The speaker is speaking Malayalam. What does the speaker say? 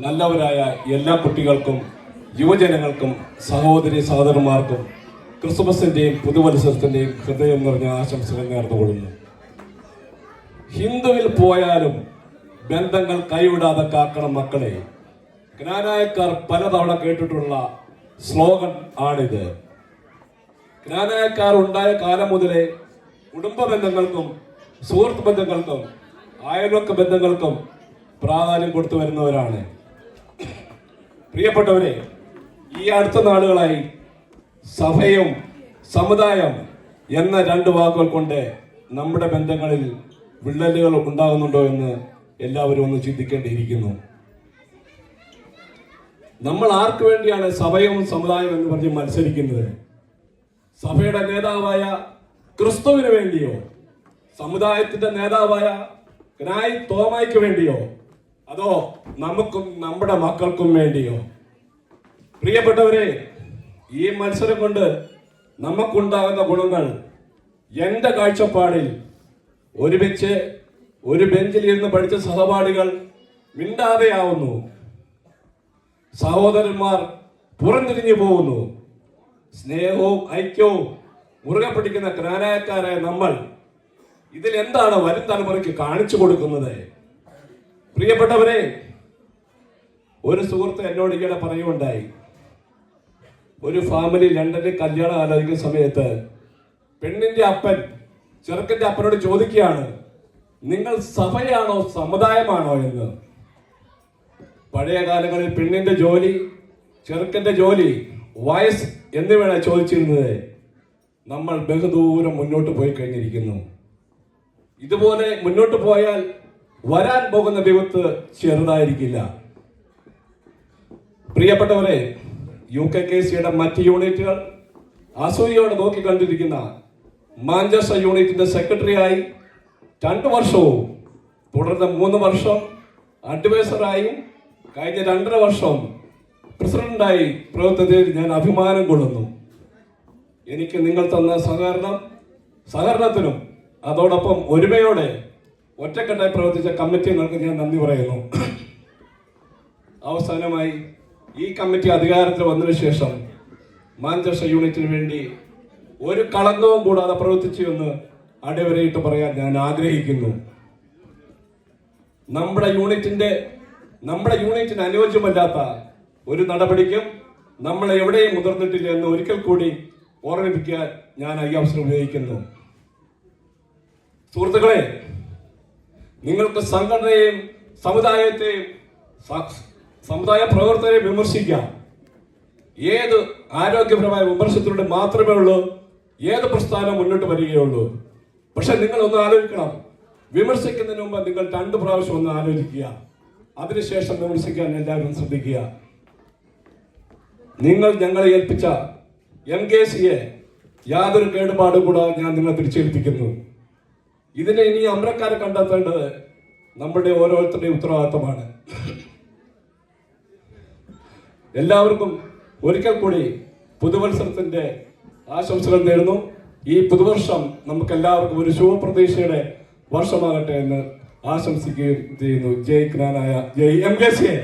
നല്ലവരായ എല്ലാ കുട്ടികൾക്കും യുവജനങ്ങൾക്കും സഹോദരി സഹോദരന്മാർക്കും ക്രിസ്മസിന്റെയും പുതുവത്സരത്തിന്റെയും ഹൃദയം നിറഞ്ഞ ആശംസകൾ നേർന്നുകൊള്ളുന്നു. ഹിന്ദുവിൽ പോയാലും ബന്ധങ്ങൾ കൈവിടാതെ കാക്കണം മക്കളെ. ജ്ഞാനായക്കാർ പലതവണ കേട്ടിട്ടുള്ള സ്ലോഗൻ ആണിത്. ജ്ഞാനായക്കാർ ഉണ്ടായ കാലം മുതലേ കുടുംബ ബന്ധങ്ങൾക്കും സുഹൃത്ത് ബന്ധങ്ങൾക്കും അയൽവക്ക ബന്ധങ്ങൾക്കും പ്രാധാന്യം കൊടുത്തു വരുന്നവരാണ്. പ്രിയപ്പെട്ടവരെ, ഈ അടുത്ത നാളുകളായി സഭയും സമുദായം എന്ന രണ്ട് വാക്കുകൾ കൊണ്ട് നമ്മുടെ ബന്ധങ്ങളിൽ വിള്ളലുകൾ ഉണ്ടാകുന്നുണ്ടോ എന്ന് എല്ലാവരും ഒന്ന് ചിന്തിക്കേണ്ടിയിരിക്കുന്നു. നമ്മൾ ആർക്കു വേണ്ടിയാണ് സഭയും സമുദായം എന്ന് പറഞ്ഞ് മത്സരിക്കുന്നത്? സഭയുടെ നേതാവായ ക്രിസ്തുവിന് വേണ്ടിയോ? സമുദായത്തിന്റെ നേതാവായ ജ്ഞായി തോമായ്ക്ക് വേണ്ടിയോ? അതോ നമുക്കും നമ്മുടെ മക്കൾക്കും വേണ്ടിയോ? പ്രിയപ്പെട്ടവരെ, ഈ മത്സരം കൊണ്ട് നമുക്കുണ്ടാകുന്ന ഗുണങ്ങൾ എന്റെ കാഴ്ചപ്പാടിൽ ഒരുമിച്ച് ഒരു ബെഞ്ചിൽ ഇരുന്ന് പഠിച്ച സഹപാഠികൾ മിണ്ടാതെയാവുന്നു, സഹോദരന്മാർ പുറംതിരിഞ്ഞു പോകുന്നു, സ്നേഹവും ഐക്യവും മുറുകെ പിടിക്കുന്ന ജ്ഞാനായക്കാരായ നമ്മൾ ഇതിൽ എന്താണ് വരും തലമുറയ്ക്ക് കാണിച്ചു കൊടുക്കുന്നത്? പ്രിയപ്പെട്ടവരെ, ഒരു സുഹൃത്ത് എന്നോട് ഈയിടെ പറയുകയുണ്ടായി, ഒരു ഫാമിലി ലണ്ടനിൽ കല്യാണം ആലോചിക്കുന്ന സമയത്ത് പെണ്ണിന്റെ അപ്പൻ ചെറുക്കന്റെ അപ്പനോട് ചോദിക്കുകയാണ്, നിങ്ങൾ സഭയാണോ സമുദായമാണോ എന്ന്. പഴയ കാലങ്ങളിൽ പെണ്ണിന്റെ ജോലി, ചെറുക്കന്റെ ജോലി, വയസ്സ് എന്നിവയാണ് ചോദിച്ചിരുന്നത്. നമ്മൾ ബഹുദൂരം മുന്നോട്ട് പോയി കഴിഞ്ഞിരിക്കുന്നു. ഇതുപോലെ മുന്നോട്ട് പോയാൽ വരാൻ പോകുന്ന വിപത്ത് ചെറുതായിരിക്കില്ല. പ്രിയപ്പെട്ടവരെ, UKKCയുടെ മറ്റ് യൂണിറ്റുകൾ അസൂയയോടെ നോക്കിക്കണ്ടിരിക്കുന്ന മാഞ്ചസ്റ്റർ യൂണിറ്റിന്റെ സെക്രട്ടറിയായി 2 വർഷവും തുടർന്ന് 3 വർഷം അഡ്വൈസറായും കഴിഞ്ഞ 2.5 വർഷം പ്രസിഡന്റായി പ്രവർത്തിച്ചതിൽ ഞാൻ അഭിമാനം കൊള്ളുന്നു. എനിക്ക് നിങ്ങൾ തന്ന സഹകരണത്തിനും അതോടൊപ്പം ഒരുമയോടെ ഒറ്റക്കെട്ടായി പ്രവർത്തിച്ച കമ്മിറ്റി അംഗങ്ങൾക്ക് ഞാൻ നന്ദി പറയുന്നു. അവസാനമായി, ഈ കമ്മിറ്റി അധികാരത്തിൽ വന്നതിനു ശേഷം മാഞ്ചസ്റ്റർ യൂണിറ്റിന് വേണ്ടി ഒരു കളങ്കവും കൂടാതെ പ്രവർത്തിച്ചു എന്ന് അടിവരയിട്ട് പറയാൻ ഞാൻ ആഗ്രഹിക്കുന്നു. നമ്മുടെ യൂണിറ്റിന് അനുയോജ്യമല്ലാത്ത ഒരു നടപടിക്കും നമ്മൾ എവിടെയും മുതിർന്നിട്ടില്ല എന്ന് ഒരിക്കൽ കൂടി ഓർമ്മിപ്പിക്കാൻ ഞാൻ ഈ അവസരം ഉപയോഗിക്കുന്നു. സുഹൃത്തുക്കളെ, നിങ്ങൾക്ക് സംഘടനയെയും സമുദായത്തെയും സമുദായ പ്രവർത്തകരെയും വിമർശിക്കാം. ഏത് ആരോഗ്യപരമായ വിമർശനത്തിലൂടെ മാത്രമേ ഉള്ളൂ ഏത് പ്രസ്ഥാനം മുന്നോട്ട് വരികയുള്ളൂ. പക്ഷെ നിങ്ങൾ ഒന്ന് ആലോചിക്കണം, വിമർശിക്കുന്നതിന് മുമ്പ് നിങ്ങൾ 2 പ്രാവശ്യം ഒന്ന് ആലോചിക്കുക, അതിനുശേഷം വിമർശിക്കാൻ എല്ലാവരും ശ്രദ്ധിക്കുക. നിങ്ങൾ ഞങ്ങളെ ഏൽപ്പിച്ച MKCയെ യാതൊരു കേടുപാടും കൂടാതെ ഞാൻ നിങ്ങളെ തിരിച്ചേൽപ്പിക്കുന്നു. ഇതിനെ ഇനി അമരക്കാരെ കണ്ടെത്തേണ്ടത് നമ്മുടെ ഓരോരുത്തരുടെയും ഉത്തരവാദിത്തമാണ്. എല്ലാവർക്കും ഒരിക്കൽ കൂടി പുതുവത്സരത്തിന്റെ ആശംസകൾ നേരുന്നു. ഈ പുതുവർഷം നമുക്ക് എല്ലാവർക്കും ഒരു ശുഭപ്രതീക്ഷയുടെ വർഷമാകട്ടെ എന്ന് ആശംസിക്കുകയും ചെയ്യുന്നു. ജയ് ജ്ഞാനായ, ജയ് MKCയെ.